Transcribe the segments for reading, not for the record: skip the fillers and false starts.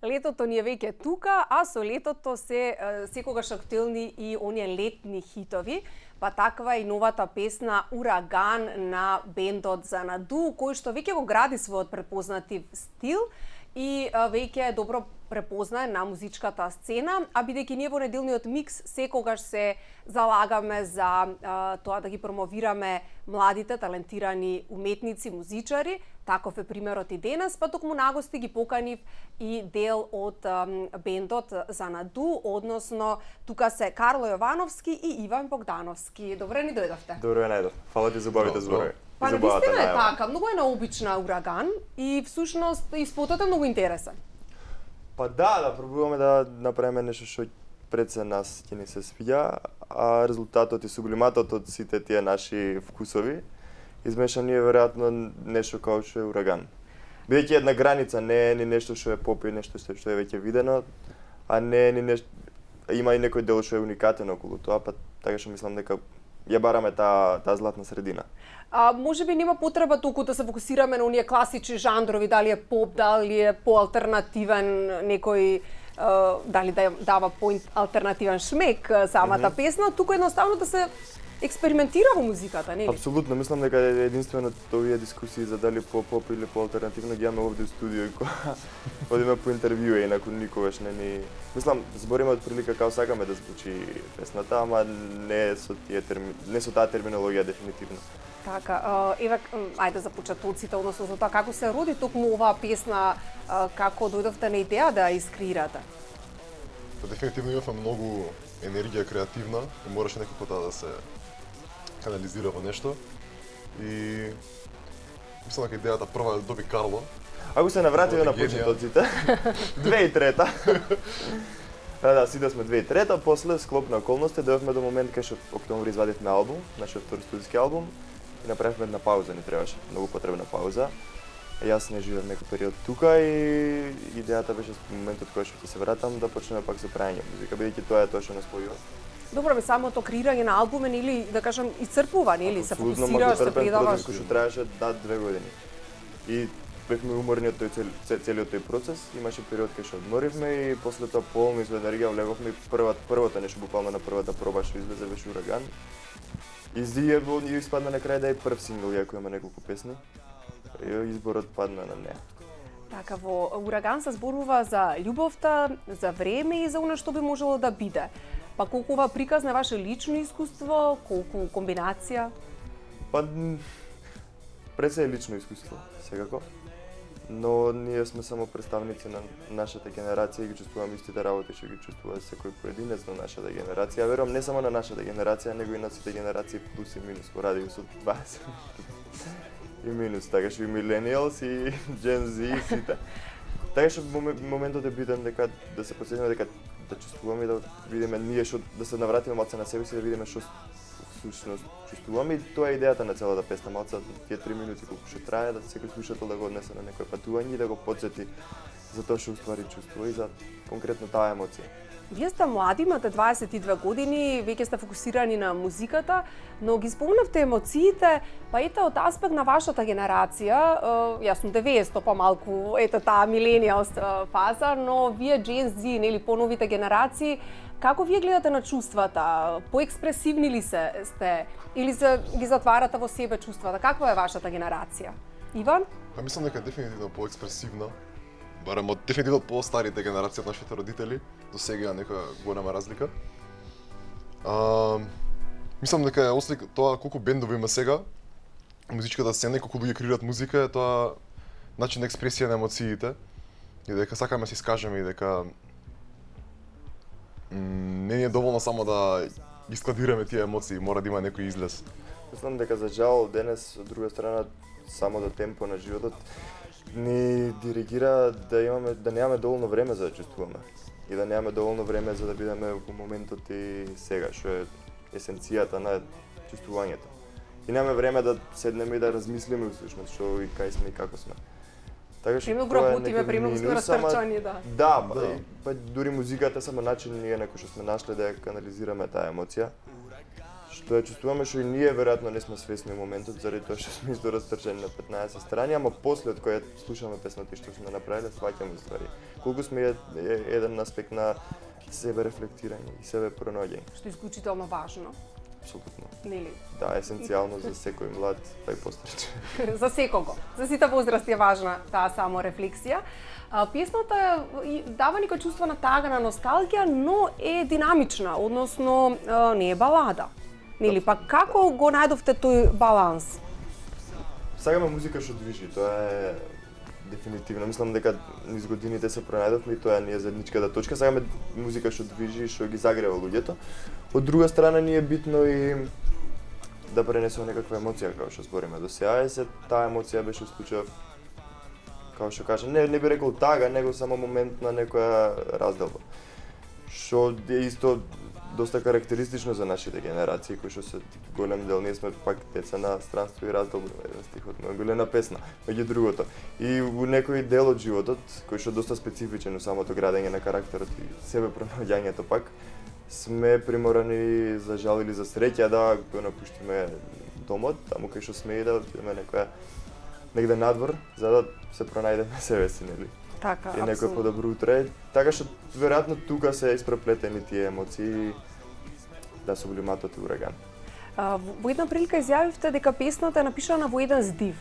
Летото ни е веќе тука, а со летото се секогаш актуелни и оние летни хитови, па таква и новата песна Ураган на бендот Занаду, кој што веќе го гради својот препознатив стил и веќе е добро препознаен на музичката сцена, а бидејќи ние во неделниот микс секогаш се залагаме за тоа да ги промовираме младите талентирани уметници, музичари, таков е примерот и денес, па токму нагости ги поканив и дел од бендот Занаду, односно тука се Карло Јовановски и Иван Богдановски. Добре ни дојдовте. Добро ја најдов. Фала ти за убавите зборови. Па навистина е така, многу е необична Ураган и всушност и спотот е многу интересен. Па да пробуваме да направиме нешто што пред се нас ќе ни се свиѓа, а резултатот и сублиматот од сите тие наши вкусови измешани е веројатно нешто како што е Ураган. Бидејќи една граница не е ни нешто што е поп и нешто што е веќе видено, а не е ни нешто, има и некој дел што е уникатен околу тоа, па така што мислам дека ја бараме таа златна средина. Може би нема потреба толку да се фокусираме на оние класични жандрови, дали е поп, дали е поалтернативен некој, дали дава алтернативен шмек самата песна, туку едноставно да се експериментира во музиката, нели? Апсолутно, мислам дека единствено овие дискусии за дали поп или поалтернативно ги имаме овде во студио и кога одиме по интервју, инаку никогаш не ни... Мислам, збориме од прилика како сакаме да звучи песната, ама не со таа терминологија дефинитивно. Така, еве, ајде за почетоците, односно за тоа како се роди токму оваа песна, како дојдовте на идеја да ја искреирате? Дефинитивно имавме многу енергија креативна и мораше некако таа да се канализира во нешто. И мислам дека идејата прва доби Карло. Ако се навратиме на почетоците, 2003-та. Да, сите сме 2003-та, после склоп на околности дојдовме до момент кај што октомври извадивме албум, нашиот втори студиски албум и направивме една пауза, ни требаше, многу потребна пауза. Јас не живеев некој период тука и идејата беше во моментот кога што ќе се вратам да почнеме пак со прајање музика, бидејќи тоа е тоа што нас спојува. Добро, бе, самото креирање на албумен или да кажам исцрпува, нели, се фокусираш, се предаваш. Кој што траеше 2 години. И бевме уморни од целиот тој процес, имаше период кај што одморивме и после тоа полни со енергија влеговме и првото нешто буквално на првата проба што излезе беше Ураган. И испадна на крај да е прв сингл, иако има неколку песни. Изборот падна на неа. Така, во Ураган се зборува за љубовта, за време и за она што би можело да биде. Па колку ова приказ на ваше лично искуство, колку комбинација? Па пред се е лично искуство, секако. Но ние сме само представници на нашата генерација и ги чувствуваме истите работи што ги чувствува секој поединец на нашата генерација. Верувам не само на нашата генерација, него и на сите генерации плюс и минус во радиусот 20. И минус, така што и millennials и Gen Z и сите. Така што моментот е битен дека да се посетиме дека да чувствуваме и да видиме ние што да се навратиме малце на себе си, да видиме што всушност чувствуваме и тоа е идејата на целата песна, малце тие 3 минути колку што трае да секој слушател да го однесе на некое патување и да го потсети за тоа што уствари чувствува и за конкретно таа емоција. Вие сте млади, имате 22 години, веќе сте фокусирани на музиката, но ги спомнавте емоциите, па ете од аспект на вашата генерација, јас сум 90, помалку, ете таа милениалс фаза, но вие Gen Z, нели поновите генерации, како вие гледате на чувствата? Поекспресивни ли сте или ги затварате во себе чувствата? Каква е вашата генерација? Иван? Па мислам дека дефинитивно поекспресивна. Барем од дефинитивно по-старите генерации од нашите родители, до сега нека голема разлика. Мислам дека е ослик тоа колку бендови има сега, музичката сцена и колку луѓе креираат музика е тоа начин на експресија на емоциите и дека сакаме да се искажеме и дека не ни е доволно само да ги складираме тие емоции, мора да има некој излез. Мислам дека за жал денес од друга страна самото темпо на животот ни диригира да немаме доволно време за да чувствуваме и да немаме доволно време за да бидеме во моментот и сега, што е есенцијата на чувствувањето. И немаме време да седнеме и да размислиме всушност што и кај сме и како сме. Така што премногу работиме, премногу сме растрчани, да. Да, па дури музиката само начин ние некој што сме нашле да ја канализираме таа емоција, што ја чувствуваме, што и ние веројатно не сме свесни во моментот, заради тоа што сме исто растрчани на 15 страни, ама после од кога слушаме песната што сме направиле, сваќаме ствари. Колку сме еден аспект на себе рефлектирање и себе пронаоѓање. Што е исклучително важно. Апсолутно. Нели? Да, есенцијално за секој млад, па и постарче. За секого. За сите возрасти е важна таа саморефлексија. Песната дава некој чувство на тага, на носталгија, но е динамична, односно не е балада. Нели, па како го најдовте тој баланс? Сакаме музика што движи, тоа е дефинитивно. Мислам дека низ годините се пронајдовме и тоа ни е заедничката точка. Сакаме музика што движи и што ги загрева луѓето. Од друга страна ни е битно и да пренесеме некаква емоција, како што збориме до сега, и се таа емоција беше случај, како што кажа, не би рекол тага, него само момент на некоја разделба. Што е исто доста карактеристично за нашите генерации, кои што се голем дел, ние сме пак деца на странство и разделба, еден стих од Милена песна, меѓу другото. И у некој дел од животот, кој што е доста специфичен у самото градење на карактерот и себе пронаоѓањето пак, сме приморани за жал или за среќа да го напуштиме домот, таму кај што сме и да одиме негде надвор, за да се пронајдеме себе си, нели? Така, и некој подобро утре. Така што веројатно тука се испреплетени тие емоции, да, сублиматот и ураган. Во една прилика изјавивте дека песната е напишана во еден здив.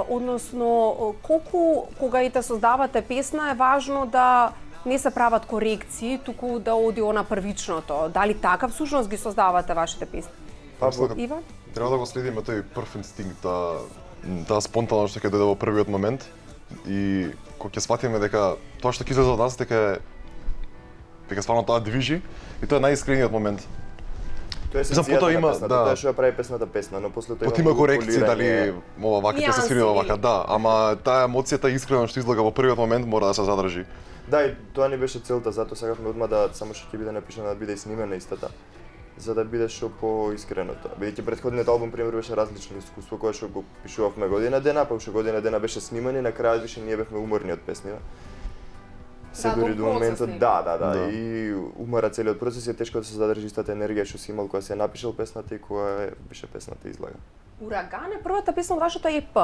Односно, колку кога и те создавате песна е важно да не се прават корекции, туку да оди она првичното. Дали така всушност ги создавате вашите песни? Иван? Треба да го следиме тој прв инстинкт, таа спонтанност што ќе дојде во првиот момент и кога ќе сватиме дека тоа што ќе излезе од нас дека стварно тоа движи и тоа е најискрениот момент. Тоа е есенцијата на песната, тоа што ја прави песната песна, но после тоа има корекции дали ова вака ќе се свири вака, да, ама таа емоција, таа искреност што излага во првиот момент мора да се задржи. Да, и тоа ни беше целта, затоа сакавме одма да само што ќе биде напишана да биде и снимена истата, за да биде што поискреното. Бидејќи претходниот албум пример беше различно искуство кое што го пишувавме година дена, па уште година дена беше снимање, на крајот више ние бевме уморни од песни. Се дури до моментот, да, и умора целиот процес е тешко да се задржи истата енергија што си имал кога се напишал песната и кога беше песната излага. Ураган е првата песна од вашата ЕП.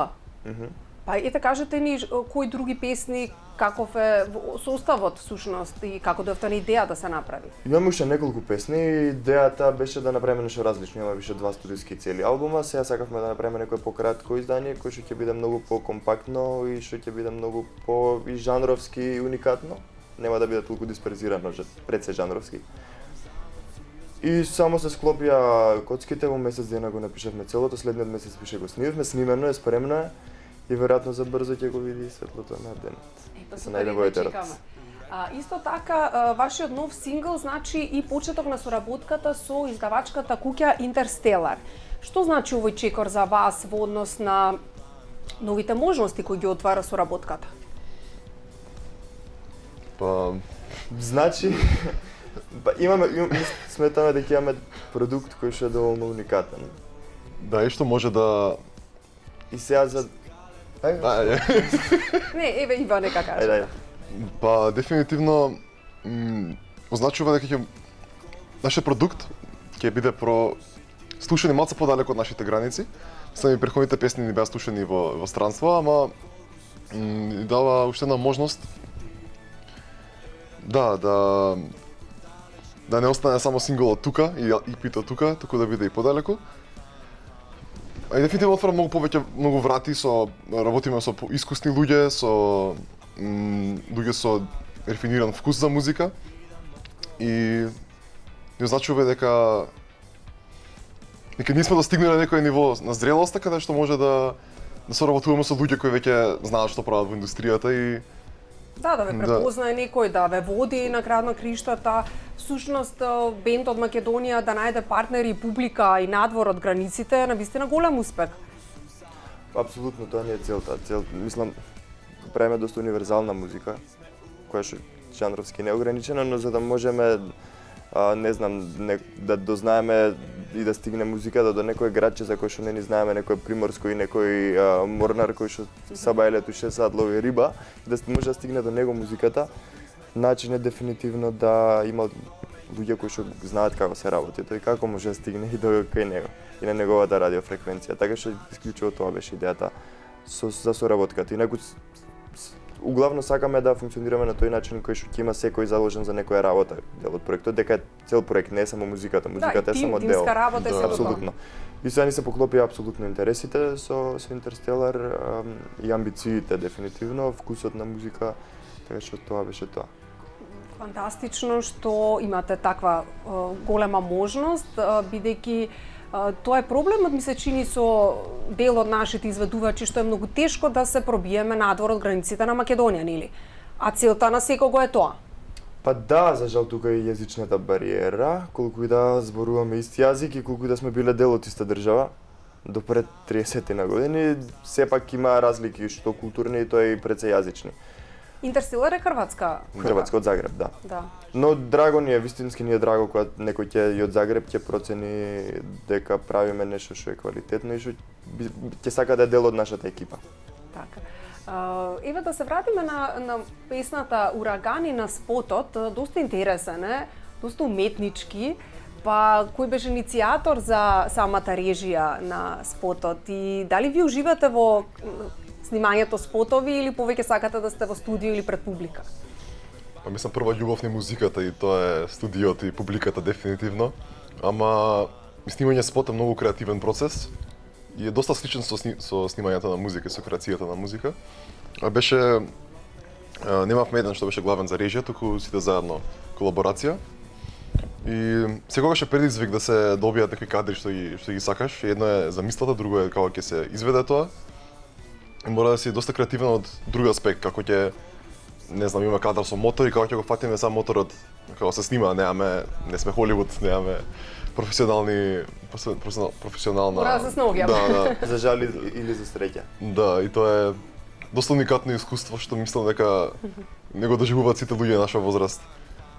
Па ете кажете ни кои други песни, каков е составот всушност и како дојавте на идеја да се направи? Имаме уште неколку песни и идејата беше да направиме нешто различно. Имаме више 2 студиски цели албума, сега сакавме да направиме некое пократко издание кој што ќе биде многу покомпактно и што ќе биде многу по и жанровски и уникатно. Нема да биде толку дисперзирано, пред се жанровски. И само се склопија коцките, во месец дена го напишавме целото, следниот месец пише го снимавме, снимено е, спремно е. И веројатно за брзо ќе го види светлото на денот. Се најде во етерот. Исто така, вашиот нов сингл значи и почеток на соработката со издавачката куќа Интерстелар. Што значи овој чекор за вас во однос на новите можности кои ги отвара соработката? Па, значи сметаме дека имаме продукт кој што е доволно уникатен. Да, и што може да и сега за Не, еве Иване како кажа. Па дефинитивно означува дека нашиот продукт ќе биде слушани малку подалеку од нашите граници. Сами претходните песни ни беа слушани во странство, ама дава уште една можност да не остане само синглот тука и EP-то тука, туку да биде и подалеку. И дефинитивно отвора многу врати работиме со искусни луѓе, со луѓе со рефиниран вкус за музика и ни означува дека ние сме достигнале некој ниво на зрелост, каде што може да соработуваме со луѓе кои веќе знаат што прават во индустријата и да ве препознае некој, да ве води на крајот на криштата. Всушност, бенд од Македонија да најде партнери и публика и надвор од границите, навистина голем успех. Апсолутно, тоа не е целта. Мислам, правиме доста универзална музика, која што жанровски неограничена, но за да можеме да дознаеме и да стигне музиката до некој градче за кој што не ни знаеме, некој приморско и некој морнар кој што сабајле ту 6 сат лови риба, да може да стигне до него музиката. Начин е дефинитивно да има луѓе кои што знаат како се работи тој, како може да стигне и до кај него и на неговата радиофреквенција. Така што исклучиво тоа беше идејата за соработката. Инаку углавно сакаме да функционираме на тој начин кој што ќе има секој заложен за некоја работа дел од проектот, дека цел проект не е само музиката, музиката е само дел. Тимска работа е само апсолутно. И сега ни се поклопија апсолутно интересите со Интерстелар и амбициите дефинитивно, вкусот на музика, така што тоа беше тоа. Фантастично што имате таква голема можност, бидејќи тоа е проблемот, ми се чини, со дел од нашите изведувачи, што е многу тешко да се пробиеме надвор од границите на Македонија, нели? А целта на секого е тоа. Па да, за жал тука е јазичната бариера, колку и да зборуваме исти јазик и колку и да сме биле дел од иста држава, до пред 30 на години, сепак има разлики што културни и тоа и преце јазични. Интерстелар е хрватска. Хрватска од Загреб, да. Да. Но драго ни е, вистински ни е драго кога некој ќе и од Загреб ќе процени дека правиме нешто што е квалитетно и што ќе сака да е дел од нашата екипа. Така. Еве да се вратиме на песната Ураган и на спотот, доста интересен е, доста уметнички. Па кој беше иницијатор за самата режија на спотот и дали ви уживате во снимањето спотови или повеќе сакате да сте во студио или пред публика? Па мислам прва љубов на музиката и тоа е студиото и публиката дефинитивно. Ама снимање спот е многу креативен процес и е доста сличен со снимањето на музика и со креацијата на музика. Беше немавме еден што беше главен за режија, туку сите заедно колаборација. И секогаш е предизвик да се добијат некои кадри што ги сакаш. Едно е за мислата, друго е како ќе се изведе тоа. И мора да си доста креативен од друг аспект, како ќе, не знам, има кадар со мотор и како ќе го фатиме сам моторот, како се снима, не сме Холивуд, немаме професионална... Мора да се сногиам. Да. За жал или за среќа. Да, и тоа е доста уникатно искуство што мислам дека не го доживуваат сите луѓе на наша возраст.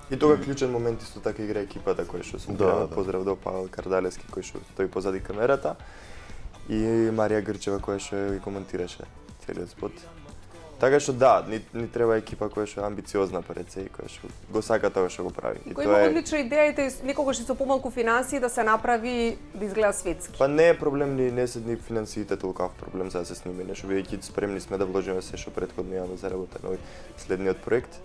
И тога клучен момент исто така игра екипата кој што се поздрав до Павел Кардалевски кој што стои позади камерата и Марија Грчева која што ги коментираше целиот спот. Така што да, ни треба екипа која што е амбициозна пред се и која што го сака тоа што го прави. И кој има одлична идеја и некогаш и со помалку финансии да се направи да изгледа светски. Па не е проблем не се ни финансиите толков проблем за да се сниме нешто, бидејќи спремни сме да вложиме се што претходно имаме заработено овој следниот проект.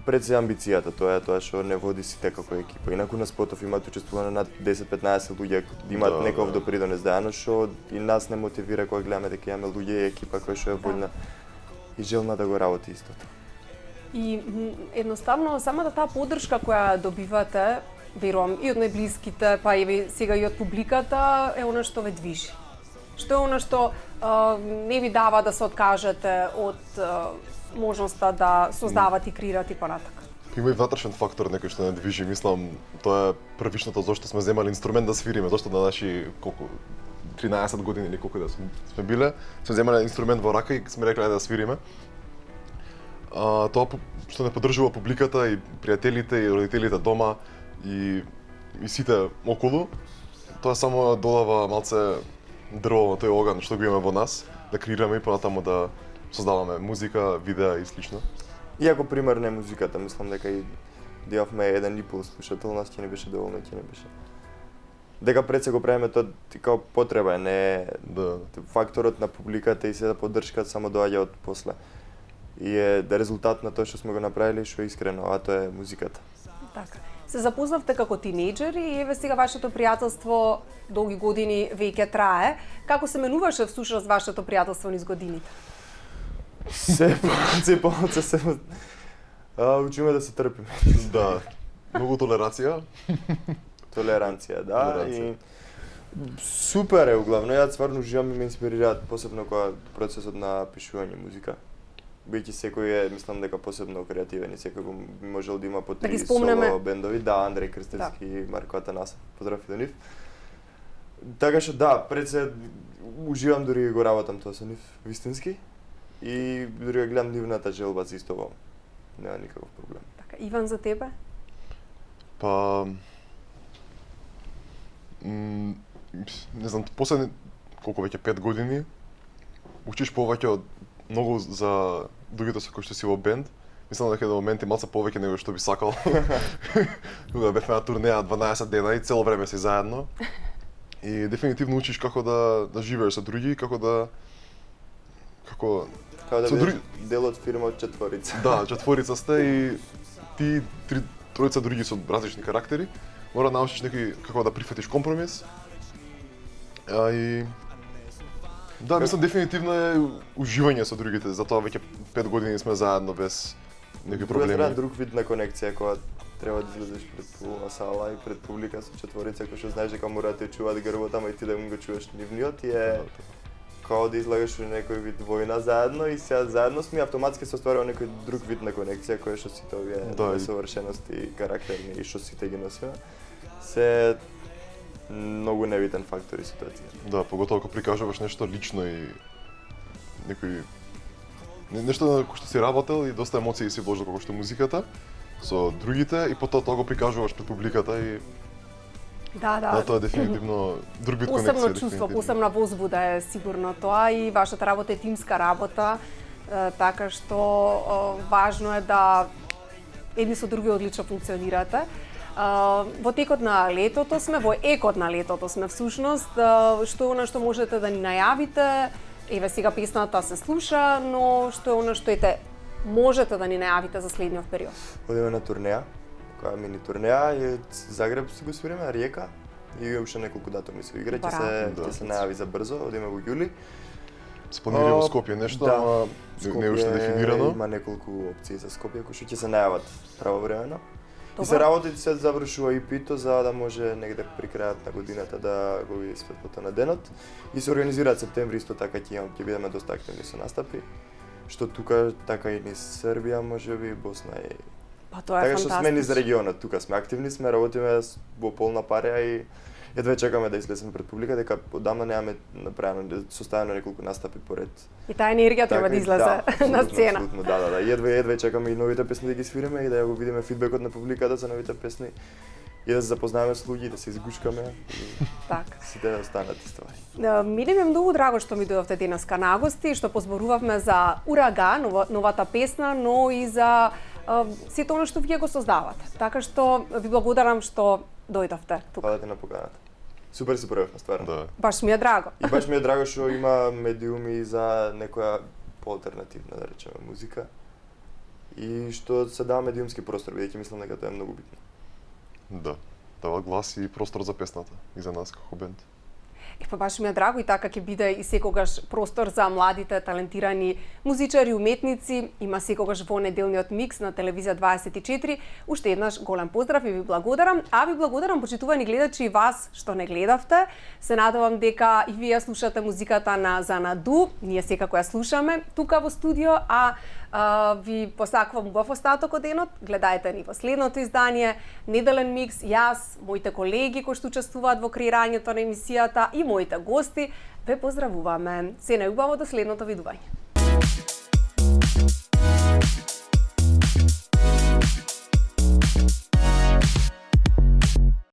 Пред се амбицијата, тоа е тоа што не води сите како екипа. Инаку на спотов имаат учествувано над 10-15 луѓе, имаат некој допридонес заедно, што и нас не мотивира кога гледаме дека имаме луѓе и екипа која што е вољна и желна да го работи истото. И едноставно самата таа поддршка која добивате, верувам и од најблиските, па и сега и од публиката, е она што ве движи. Што е она што не ви дава да се откажете од можноста да создават и креират и понатака? Има и внатрешен фактор некој што не движи, мислам, тоа е првичното зашто сме земали инструмент да свириме, зашто на наши 13 години или колку да сме биле, сме земале инструмент во рака и сме рекле да свириме. Тоа што не поддржува публиката и пријателите и родителите дома и сите околу, тоа само додава малце дрво на тој оган што го имаме во нас, да креираме и понатаму да создаваме музика, видеа и слично. Иако пример не музиката, мислам дека и имавме 1,5 слушател, нас ќе не беше доволно, ќе не беше. Дека пред се го правиме тоа како потреба, не факторот на публиката и се да поддршкат само доаѓа од после. И е резултат на тоа што сме го направиле што е искрено, а тоа е музиката. Така. Се запознавте како тинејџер и еве сега вашето пријателство долги години веќе трае. Како се менуваше всушност вашето пријателство низ годините? Се учиме да се трпиме. Да. Многу толерација. Толеранција, да. И супер е углавно. Јас стварно уживам и ме инспирираат посебно кога процесот на пишување музика. Бидејќи секој е, мислам дека посебно креативен и секој би можел да има по 3 соло бендови, да, Андреј Крстевски и Марко Атанасов, поздрав и до нив. Така што да, пред се уживам дури го работам тоа со нив вистински. И дури ја гледам нивната желба за исто во. Нема никаков проблем. Така, Иван, за тебе? Па не знам, последни колку веќе 5 години учиш повеќе од многу за другите со кои што си во бенд Мислам дека до моменти малце повеќе него што би сакал. Кога бевме на турнеја 12 дена и цело време си заедно. И дефинитивно учиш како да живееш со други, како да со други дел од фирма од четворица. Да, четворица сте и ти тројца други со различни карактери. Мора да научиш некој како да прифатиш компромис. И да, мислам дефинитивно е уживање со другите, затоа веќе 5 години сме заедно без некои проблеми. Друг вид на конекција кога треба да излезеш пред полна сала и пред публика со четворица кој што знаеш дека мора да те чуваат грбот, ама и ти да го чуваш нивниот и е као да излагаш во некој вид војна заедно и сега заедно сме автоматски се остварува некој друг вид на конекција која што сите овие несовршености и карактерни и што сите ги носиме се многу невитен фактор и ситуација. Да, поготово кога прикажуваш нешто лично и нешто на кој што си работел и доста емоции си вложил како што музиката со другите и потоа тоа го прикажуваш пред публиката и Да, тоа е дефинитивно друг вид конекција. Посебно чувство, посебна возбуда е сигурно тоа и вашата работа е тимска работа, така што важно е да едни со други одлично функционирате. Во текот на летото сме, во екот на летото сме всушност, што е она што можете да ни најавите, еве сега песната се слуша, но што е она што можете да ни најавите за следниот период? Одиме на турнеја, која мини турнеја и Загреб си го свириме, Риека и уште неколку датуми се игра, ќе се најави за брзо, одиме во јули. Се планира во Скопје нешто, ама не е уште дефинирано. Има неколку опции за Скопје кои што ќе се најават правовремено. И се работи се завршува и пито за да може негде при крајот на годината да го види светлото на денот. И се организираат септември исто така ќе бидеме доста активни со настапи. Што тука така и низ Србија, можеби Босна и Па тоа е така што сме низ регионот, тука сме активни, сме работиме во полна пареја и едва чекаме да излеземе пред публика, дека одамна немаме направено, составено неколку настапи поред. И таа енергија треба да излезе на сцена. Абсолютно, да. Едва чекаме и новите песни да ги свириме и да го видиме фидбекот на публиката за новите песни и да се запознаваме со луѓе, да се изгушкаме и така. Сите да останат ствари. Мене ми е многу драго што ми дојдовте денеска на гости, што позборувавме за Ураган, новата песна, но и за сето оно што вие го создавате. Така што ви благодарам што дојдовте тука. Фала ти на поканата. Супер се пројавме, стварно. Да. Баш ми е драго. И баш ми е драго што има медиуми за некоја поалтернативна, да речеме, музика. И што се дава медиумски простор, бидејќи мислам дека тоа е многу битно. Да, дава глас и простор за песната и за нас како бенд. Па баш ми е драго и така ќе биде и секогаш простор за младите, талентирани музичари и уметници. Има секогаш во неделниот микс на Телевизија 24. Уште еднаш голем поздрав и ви благодарам. А ви благодарам, почитувани гледачи, и вас што не гледавте. Се надевам дека и вие слушате музиката на Занаду. Ние секако ја слушаме тука во студио, ви посакувам убав остаток од денот. Гледајте ни во следното издание, неделен микс, јас, моите колеги кои што учествуваат во креирањето на емисијата и моите гости, ве поздравуваме. Се најубаво до следното видување.